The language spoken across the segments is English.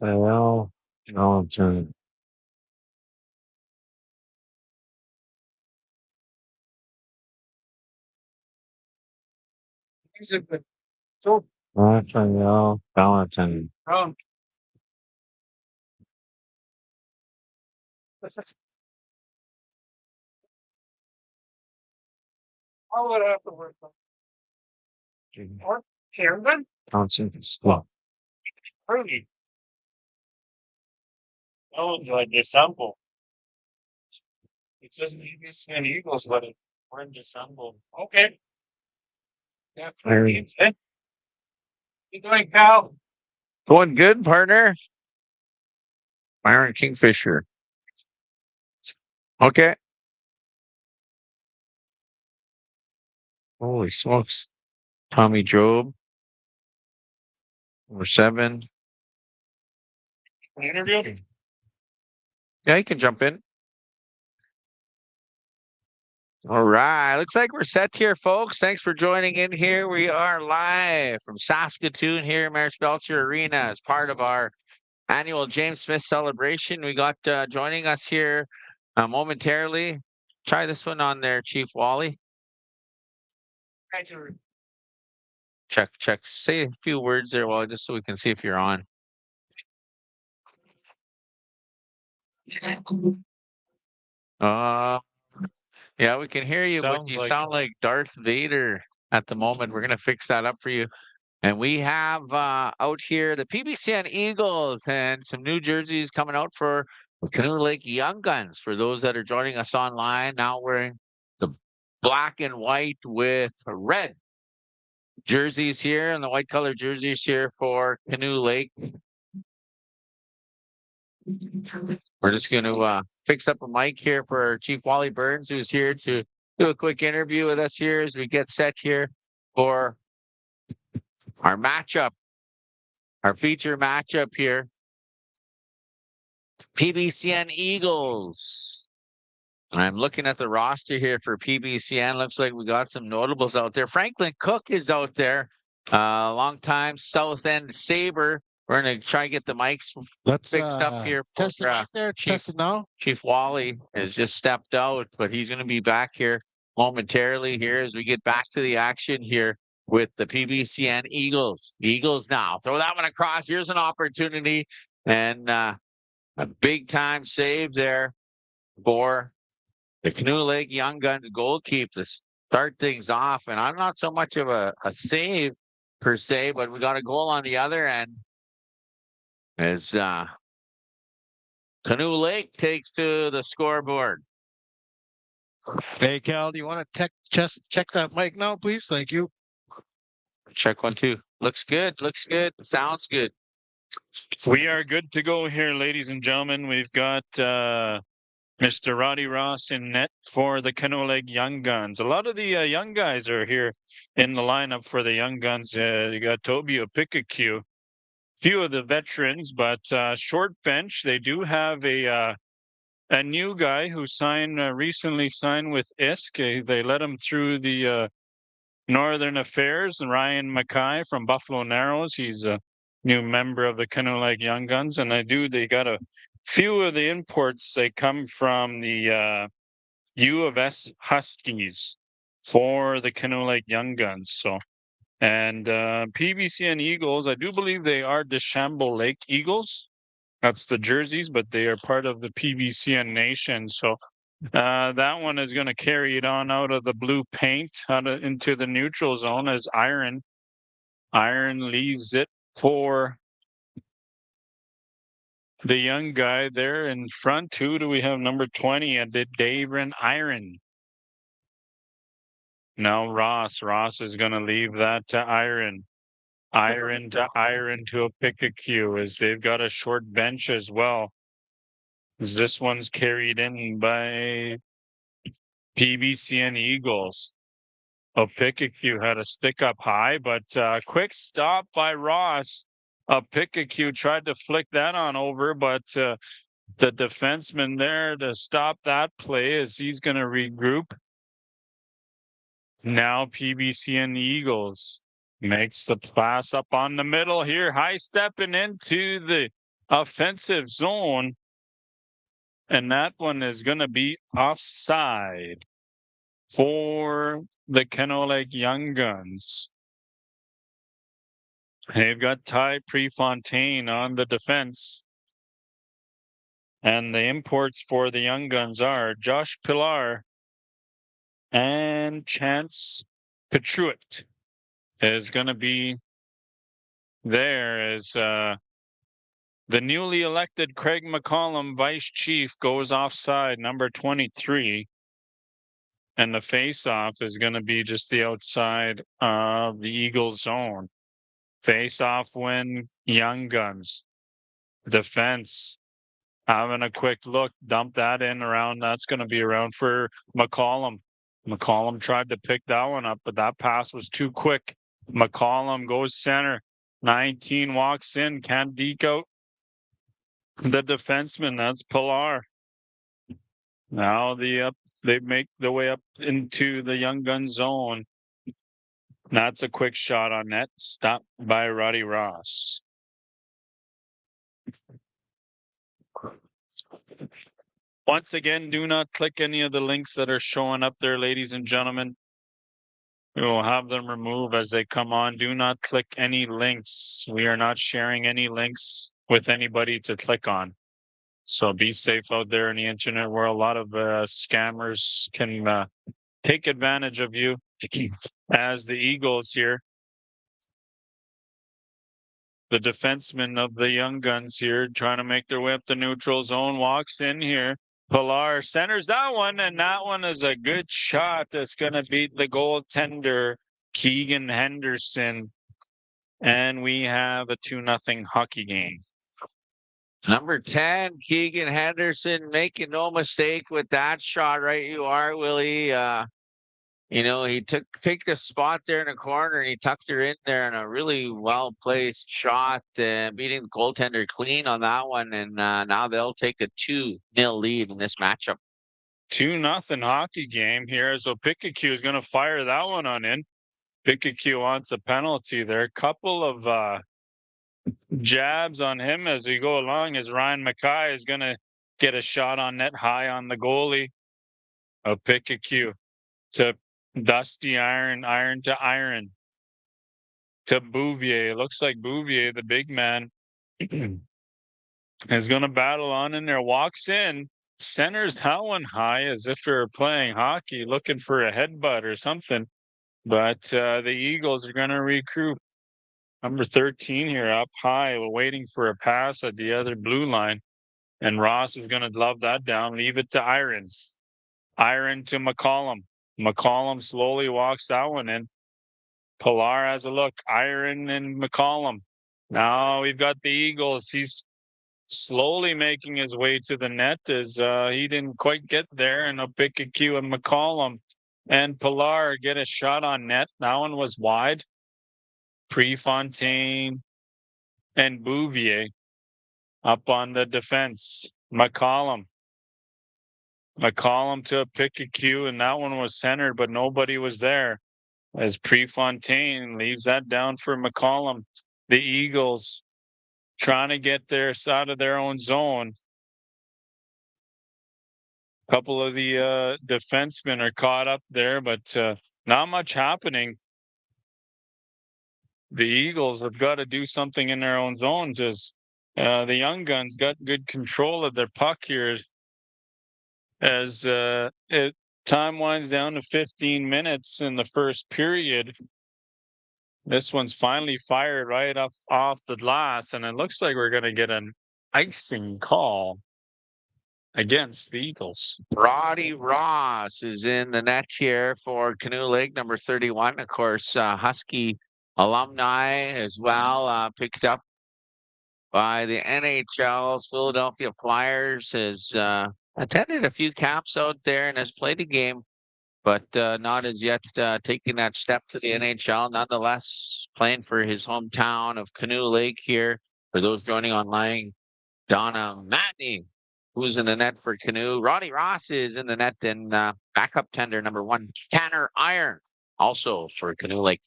Well, no, turn. Raphael Valentin. Thompson. Well, Larry. Going good, partner. Byron Kingfisher. Okay. Holy smokes. Tommy Job. Number 7. Interview? Yeah, you can jump in. All right. Looks like we're set here, folks. Thanks for joining in here. We are live from Saskatoon here, Maris Belcher Arena as part of our annual James Smith celebration. We got joining us here momentarily. Try this one on there, Chief Wally. Check, check. Say a few words there, Wally, just so we can see if you're on. Uh, yeah, we can hear you, but you sound like Darth Vader at the moment. We're gonna fix that up for you. And we have out here the PBCN Eagles and some new jerseys coming out for Canoe Lake Young Guns. For those that are joining us online, now wearing the black and white with red jerseys here and the white color jerseys here for Canoe Lake. We're just going to fix up a mic here for Chief Wally Burns, who's here to do a quick interview with us here as we get set here for our matchup, our feature matchup here. PBCN Eagles. And I'm looking at the roster here for PBCN. Looks like we got some notables out there. Franklin Cook is out there. Long time South End Saber. We're going to try and get the mics fixed up here. Test it out there. Test it now. Chief Wally has just stepped out, but he's going to be back here momentarily here as we get back to the action here with the PBCN Eagles. Eagles now. Throw that one across. Here's an opportunity. And a big time save there for the Canoe Lake Young Guns goalkeeper to start things off. And I'm not so much of a save per se, but we got a goal on the other end as Canoe Lake takes to the scoreboard. Hey, Cal, do you want to check that mic now, please? Thank you. Check 1, 2. Looks good. Looks good. Sounds good. We are good to go here, ladies and gentlemen. We've got Mr. Roddy Ross in net for the Canoe Lake Young Guns. A lot of the young guys are here in the lineup for the Young Guns. You got Toby Opikaku, few of the veterans, but short bench. They do have a new guy who recently signed with ISK. They let him through the Northern Affairs, Ryan Mackay from Buffalo Narrows. He's a new member of the Canoe Lake Young Guns, and they got a few of the imports. They come from the U of S Huskies for the Canoe Lake Young Guns. So, and PBCN Eagles, I do believe they are Deschambault Lake Eagles. That's the jerseys, but they are part of the PBCN Nation. So that one is going to carry it on out of the blue paint into the neutral zone as Iron leaves it for the young guy there in front. Who do we have? Number 20, Davron Iron. Now Ross is going to leave that to Iron. Iron to a Opikaku as they've got a short bench as well. This one's carried in by PBCN Eagles. Opikaku had a stick up high, but quick stop by Ross. Opikaku tried to flick that on over, but the defenseman there to stop that play as he's going to regroup. Now PBCN Eagles makes the pass up on the middle here, high stepping into the offensive zone. And that one is going to be offside for the Canoe Young Guns. They've got Ty Prefontaine on the defense. And the imports for the Young Guns are Josh Pilar and Chance Petruit is going to be there as the newly elected Craig McCollum, vice chief, goes offside, number 23. And the face-off is going to be just the outside of the Eagles zone. Face-off win, Young Guns. Defense, having a quick look, dump that in around. That's going to be around for McCollum. McCollum tried to pick that one up, but that pass was too quick. McCollum goes center. 19 walks in, can't deke out the defenseman. That's Pilar. Now they make the way up into the Young Gun zone. That's a quick shot on net, stopped by Roddy Ross. Once again, do not click any of the links that are showing up there, ladies and gentlemen. We will have them remove as they come on. Do not click any links. We are not sharing any links with anybody to click on. So be safe out there in the internet where a lot of scammers can take advantage of you. As the Eagles here, the defenseman of the Young Guns here, trying to make their way up the neutral zone, walks in here. Pilar centers that one, and that one is a good shot that's going to beat the goaltender, Keegan Henderson. And we have a 2-0 hockey game. Number 10, Keegan Henderson, making no mistake with that shot, right? You are, Willie. He picked a spot there in the corner and he tucked her in there in a really well-placed shot, beating the goaltender clean on that one. And now they'll take a 2-0 lead in this matchup. 2-0 hockey game here. So Pickacue is going to fire that one on in. Pickacue wants a penalty there. A couple of jabs on him as we go along, as Ryan Mackay is going to get a shot on net high on the goalie of Pickacue to Dusty Iron to Iron to Bouvier. It looks like Bouvier, the big man, is going to battle on in there. Walks in, centers that one high as if they're playing hockey, looking for a headbutt or something. But the Eagles are going to recruit. Number 13 here up high, waiting for a pass at the other blue line. And Ross is going to love that down, leave it to Irons. Iron to McCollum. McCollum slowly walks that one in. Pilar has a look. Iron and McCollum. Now we've got the Eagles. He's slowly making his way to the net as he didn't quite get there. And a Pickacue and McCollum and Pilar get a shot on net. That one was wide. Prefontaine and Bouvier up on the defense. McCollum to a Pickacue, and that one was centered, but nobody was there. As Prefontaine leaves that down for McCollum. The Eagles trying to get their side of their own zone. A couple of the defensemen are caught up there, but not much happening. The Eagles have got to do something in their own zone. Just the Young Guns got good control of their puck here as time winds down to 15 minutes in the first period. This one's finally fired right off the glass, and it looks like we're going to get an icing call against the Eagles. Roddy Ross is in the net here for Canoe Lake, number 31. Of course, Husky alumni as well, picked up by the NHL's Philadelphia Flyers, has attended a few camps out there and has played a game, but not as yet taking that step to the NHL. Nonetheless, playing for his hometown of Canoe Lake here. For those joining online, Donna Matney, who's in the net for Canoe. Roddy Ross is in the net, and backup tender number 1, Tanner Iron, also for Canoe Lake.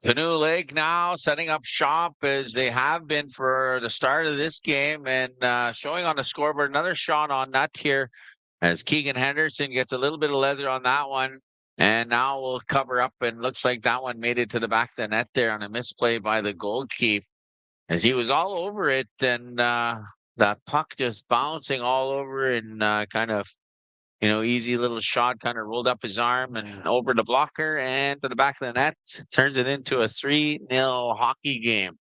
Canoe Lake now setting up shop as they have been for the start of this game, and showing on the scoreboard another shot on net here as Keegan Henderson gets a little bit of leather on that one. And now we'll cover up, and looks like that one made it to the back of the net there on a misplay by the goalkeeper as he was all over it, and that puck just bouncing all over and kind of, easy little shot, kind of rolled up his arm and over the blocker and to the back of the net. Turns it into a 3-0 hockey game.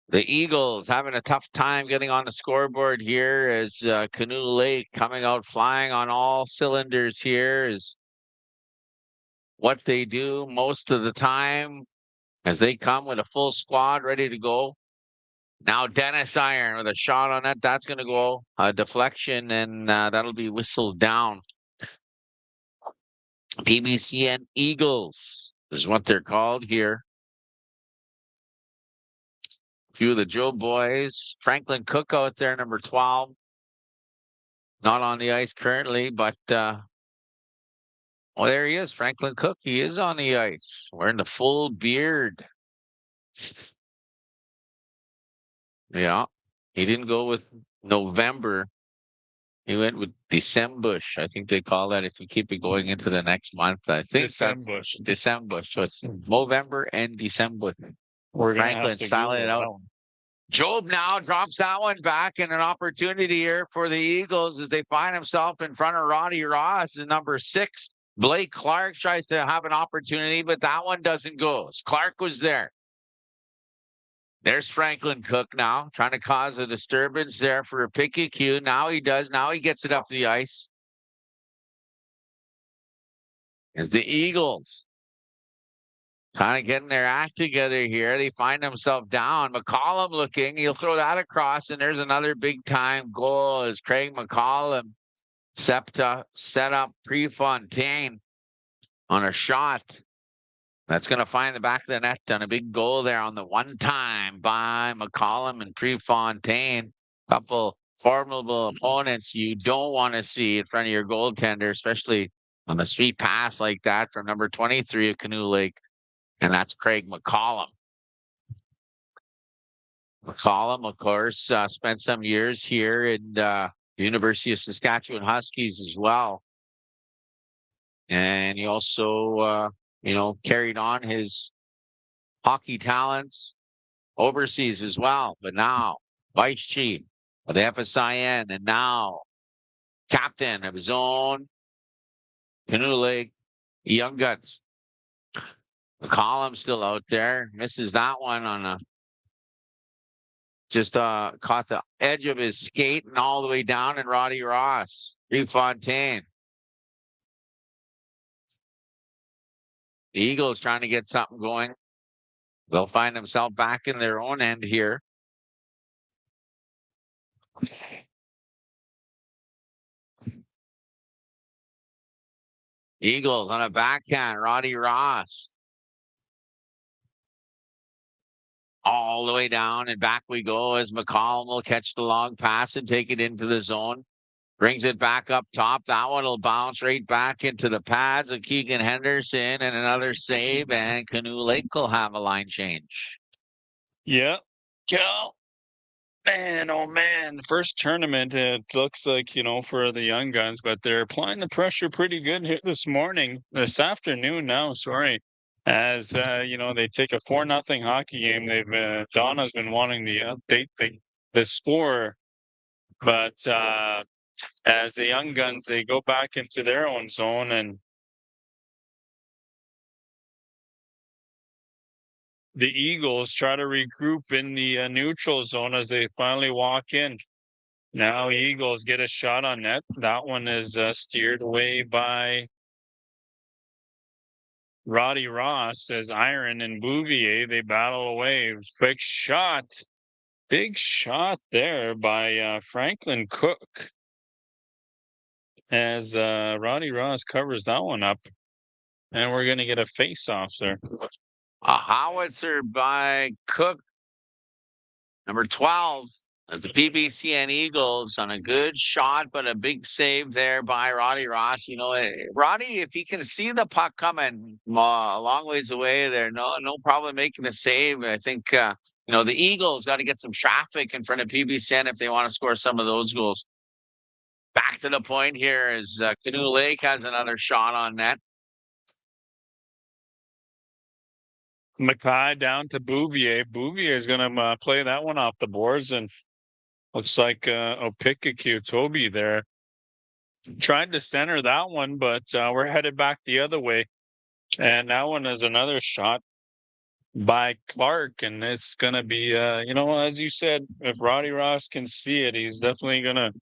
The Eagles having a tough time getting on the scoreboard here as Canoe Lake coming out flying on all cylinders here is what they do most of the time as they come with a full squad ready to go. Now Dennis Iron with a shot on it. That's going to go a deflection, and that'll be whistled down. PBCN Eagles is what they're called here. A few of the Joe boys. Franklin Cook out there, number 12. Not on the ice currently, but there he is, Franklin Cook. He is on the ice, wearing the full beard. Yeah, he didn't go with November. He went with December. I think they call that if you keep it going into the next month. I think December. that's December. So it's November and December. We're gonna Franklin have to styling it Google out. that one. Job now drops that one back, and an opportunity here for the Eagles as they find himself in front of Roddy Ross and number 6. Blake Clark tries to have an opportunity, but that one doesn't go. Clark was there. There's Franklin Cook now trying to cause a disturbance there for a picky cue. Now he does. Now he gets it up the ice. As the Eagles kind of getting their act together here, they find themselves down. McCollum looking. He'll throw that across, and there's another big-time goal as Craig McCollum set up Prefontaine on a shot. That's going to find the back of the net on a big goal there on the one-time by McCollum and Prefontaine. Couple formidable opponents you don't want to see in front of your goaltender, especially on the street pass like that from number 23 of Canoe Lake, and that's Craig McCollum. McCollum, of course, spent some years here in the University of Saskatchewan Huskies as well. And he also, carried on his hockey talents overseas as well. But now, vice chief of the FSIN, and now captain of his own Canoe Lake Young Guns. McCollum still out there. Misses that one on a just caught the edge of his skate and all the way down, and Roddy Ross. Prefontaine. The Eagles trying to get something going. They'll find themselves back in their own end here. Eagles on a backhand, Roddy Ross. All the way down, and back we go as McCollum will catch the long pass and take it into the zone. Brings it back up top. That one will bounce right back into the pads of Keegan Henderson, and another save, and Canoe Lake will have a line change. Yeah. Man, oh man, first tournament, it looks like, for the young guns, but they're applying the pressure pretty good here this afternoon now, sorry. As, they take a 4-0 hockey game. Donna's been wanting to update the score, but as the young guns, they go back into their own zone, and the Eagles try to regroup in the neutral zone as they finally walk in. Now Eagles get a shot on net. That one is steered away by Roddy Ross as Iron and Bouvier, they battle away. Big shot there by Franklin Cook as Roddy Ross covers that one up. And we're going to get a face-off there. A howitzer by Cook, number 12. The PBCN Eagles on a good shot, but a big save there by Roddy Ross. Roddy, if he can see the puck coming a long ways away, there, no problem making the save. I think the Eagles got to get some traffic in front of PBCN if they want to score some of those goals. Back to the point here as Canoe Lake has another shot on net. Mackay down to Bouvier. Bouvier is going to play that one off the boards, and looks like Opikaku Toby there tried to center that one, but we're headed back the other way. And that one is another shot by Clark, and it's going to be, as you said, if Roddy Ross can see it, he's definitely going to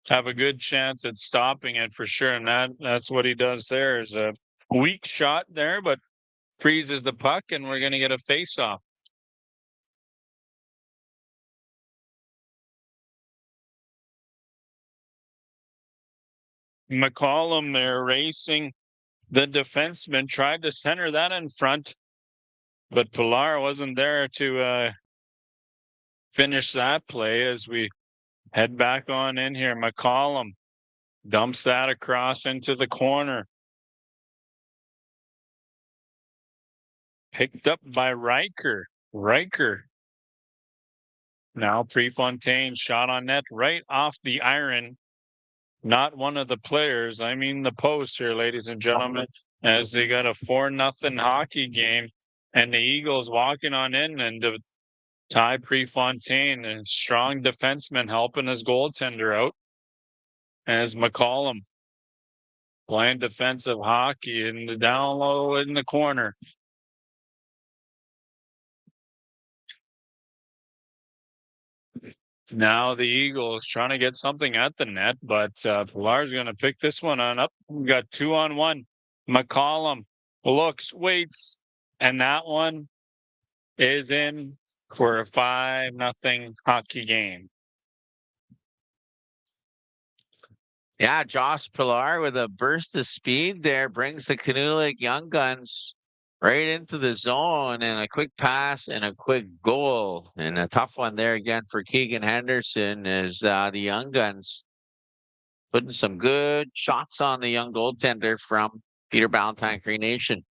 have a good chance at stopping it for sure. And that's what he does there, is a weak shot there, but freezes the puck, and we're going to get a face-off. McCollum there racing the defenseman, tried to center that in front, but Pilar wasn't there to finish that play as we head back on in here. McCollum dumps that across into the corner. Picked up by Riker. Now Prefontaine shot on net right off the iron. Not one of the players. I mean the post here, ladies and gentlemen, as they got a 4-0 hockey game, and the Eagles walking on in, and Ty Prefontaine, a strong defenseman, helping his goaltender out. As McCollum playing defensive hockey in the down low in the corner. Now the Eagles trying to get something at the net, but Pilar's going to pick this one on up. We got 2-on-1. McCollum looks, waits, and that one is in for a 5-0 hockey game. Yeah, Josh Pilar with a burst of speed there brings the Canoe Lake Young Guns right into the zone, and a quick pass and a quick goal, and a tough one there again for Keegan Henderson as the Young Guns putting some good shots on the young goaltender from Peter Ballantyne Cree Nation.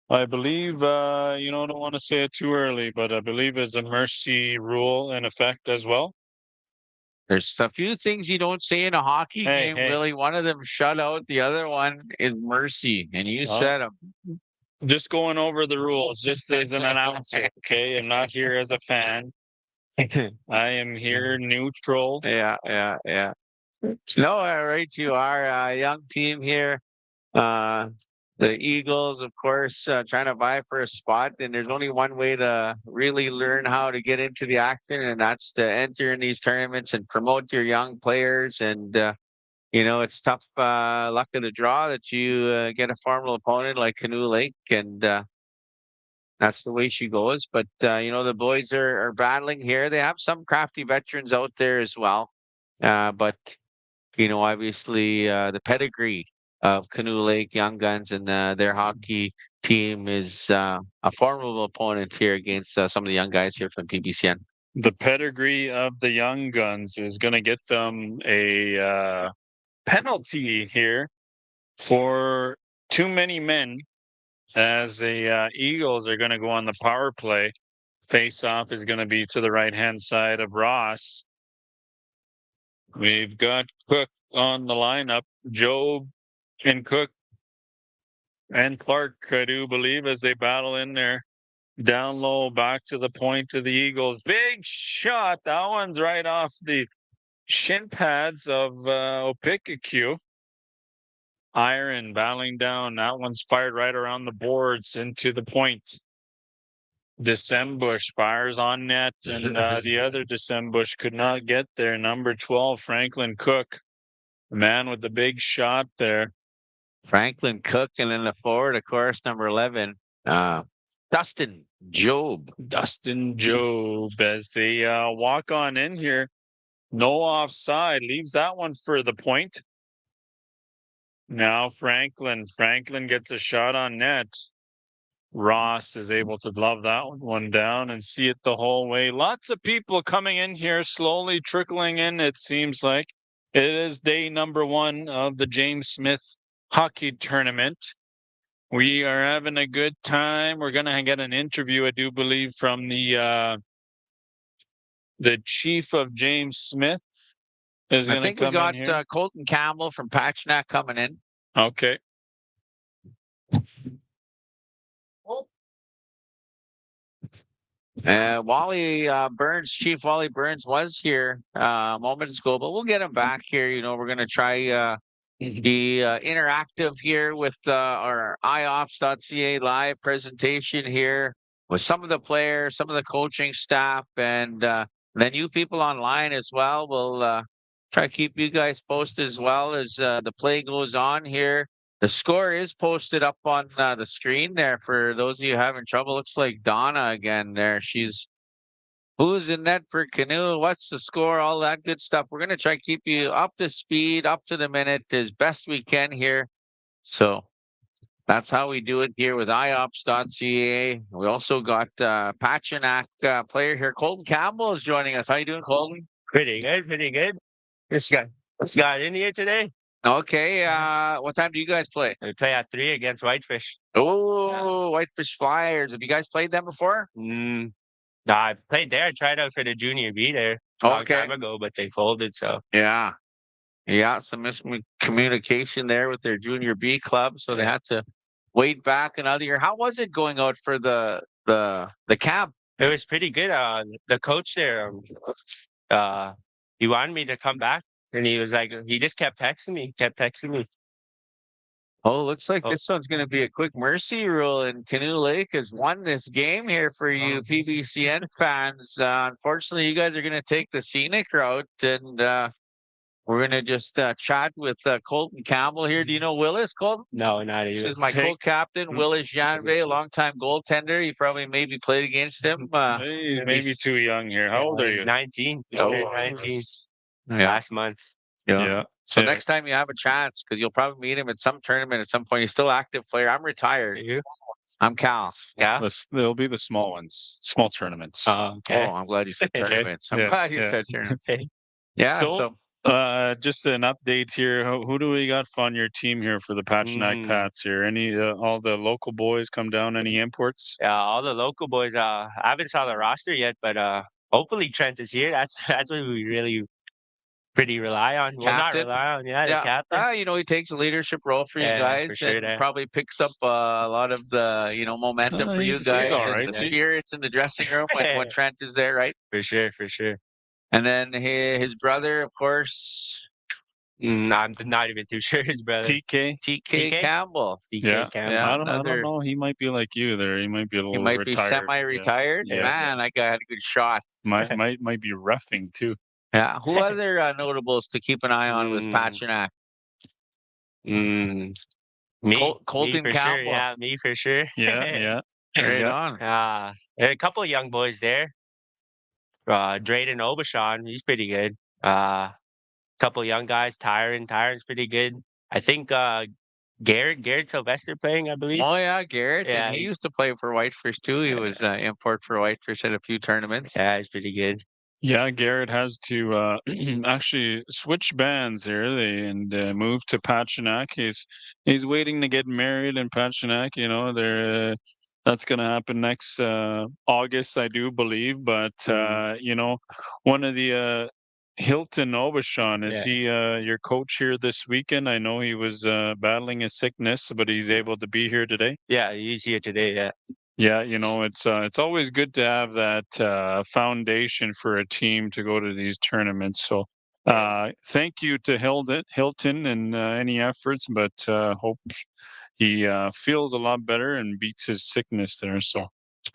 I believe, I don't want to say it too early, but I believe it's a mercy rule in effect as well. There's a few things you don't say in a hockey game, Willie. One of them shut out, the other one is mercy, and you said them. Just going over the rules, just as an announcer, okay? I'm not here as a fan. I am here neutral. Yeah. No, right, you are a young team here. The Eagles, of course, trying to vie for a spot, and there's only one way to really learn how to get into the action, and that's to enter in these tournaments and promote your young players. And it's tough luck of the draw that you get a formal opponent like Canoe Lake, and that's the way she goes. But the boys are battling here. They have some crafty veterans out there as well, but obviously the pedigree of Canoe Lake Young Guns and their hockey team is a formidable opponent here against some of the young guys here from PBCN. The pedigree of the Young Guns is going to get them a penalty here for too many men, as the Eagles are going to go on the power play. Face-off is going to be to the right-hand side of Ross. We've got Cook on the lineup. Job and Cook and Clark, I do believe, as they battle in there. Down low, back to the point of the Eagles. Big shot. That one's right off the shin pads of Opikaku. Iron battling down. That one's fired right around the boards into the point. Desembush fires on net, and the other Desembush could not get there. Number 12, Franklin Cook, the man with the big shot there. Franklin Cook, and then the forward, of course, number 11, Dustin Job. Dustin Job, as they walk on in here. No offside, leaves that one for the point. Now Franklin gets a shot on net. Ross is able to love that one down and see it the whole way. Lots of people coming in here, slowly trickling in, it seems like. It is day number 1 of the James Smith Hockey Tournament. We are having a good time. We're going to get an interview, I do believe, from the chief of James Smith is I going to think we come got in here. Colton Campbell from Patchnak coming in. Okay. Wally Burns, Chief Wally Burns was here moments ago, but we'll get him back here. You know, we're going to try be interactive here with our iops.ca live presentation here with some of the players, some of the coaching staff, and then you people online as well. We'll try to keep you guys posted as well as the play goes on here. The score is posted up on the screen there for those of you having trouble. Looks like Donna again there. Who's in net for Canoe? What's the score? All that good stuff. We're going to try to keep you up to speed, up to the minute as best we can here. So that's how we do it here with iops.ca. We also got Pachinak player here. Colton Campbell is joining us. How you doing, Colton? Pretty good, pretty good. Just got in here today. Okay. What time do you guys play? We play at 3 against Whitefish. Oh, Whitefish Flyers. Have you guys played them before? No, I played there. I tried out for the junior B there a long time ago, but they folded. So Yeah. Yeah, some miscommunication there with their junior B club, so they had to wait back another year. How was it going out for the camp? it was pretty good. The coach there, he wanted me to come back, and he was like, he just kept texting me. Oh, looks like Oh. this one's going to be a quick mercy rule, and Canoe Lake has won this game here for you PBCN fans. Unfortunately, you guys are going to take the scenic route, and we're going to just chat with Colton Campbell here. Do you know Willis, Colton? No, not This even. is my co-captain, Willis Janvey, a longtime goaltender. You probably maybe played against him. Maybe too young here. How old are you? 19. Just turned 19 last month. Yeah. So Yeah. next time you have a chance, because you'll probably meet him at some tournament at some point. He's still active player. I'm retired. You? I'm Cal. Yeah. They'll be the small ones, small tournaments. Okay. Oh, I'm glad you said Okay. tournaments. I'm Yeah, glad you yeah. said tournaments. Okay. Yeah. So Just an update here. Who do we got on your team here for the Patchnak Pats here? Any all the local boys come down? Any imports? Yeah, all the local boys. I haven't saw the roster yet, but hopefully Trent is here. That's what we really pretty rely on. Well, not Captain? rely on. Yeah, the captain. you know, he takes a leadership role for you Yeah, guys for sure, and yeah. probably picks up a lot of the, momentum for you He's guys all and right. the spirits in the dressing room when Trent is there, right? For sure, for sure. And then his brother, of course, I'm not even too sure his brother. TK. TK TK? Campbell. Yeah. Campbell. Yeah, I don't another. know. He might be like you there. He might be a He little might be retired. semi-retired. Yeah. Man, that guy had a good shot. Might be roughing too. Yeah. Who other notables to keep an eye on with Mm. Pachinak? Me. Colton me for Campbell. sure. Yeah, me for sure. Yeah. Right on. There are a couple of young boys there. Drayden Obashan, he's pretty good. Couple of young guys. Tyron's pretty good. I think Garrett Sylvester playing, I believe. Oh yeah, Garrett. Yeah, And he he's- used to play for Whitefish too. He was import for Whitefish at a few tournaments. Yeah, he's pretty good. Yeah, Garrett has to actually switch bands here and move to Pachinak. He's waiting to get married in Pachinak. You know, that's going to happen next August, I do believe. But one of the Hilton Obashan, is he your coach here this weekend? I know he was battling a sickness, but he's able to be here today. Yeah, he's here today. Yeah. Yeah, it's always good to have that foundation for a team to go to these tournaments. So thank you to Hilton and any efforts, but hope he feels a lot better and beats his sickness there. So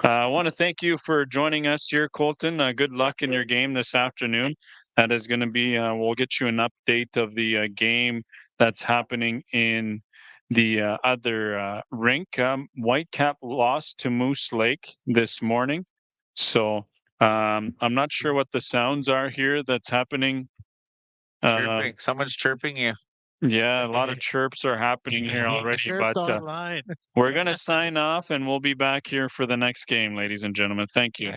I want to thank you for joining us here, Colton. Good luck in your game this afternoon. That is going to be, we'll get you an update of the game that's happening in the other rink. Whitecap lost to Moose Lake this morning. So I'm not sure what the sounds are here that's happening. Chirping. Someone's chirping you. Yeah, a lot of chirps are happening here already, Shirts but online. we're going to sign off and we'll be back here for the next game, ladies and gentlemen. Thank you.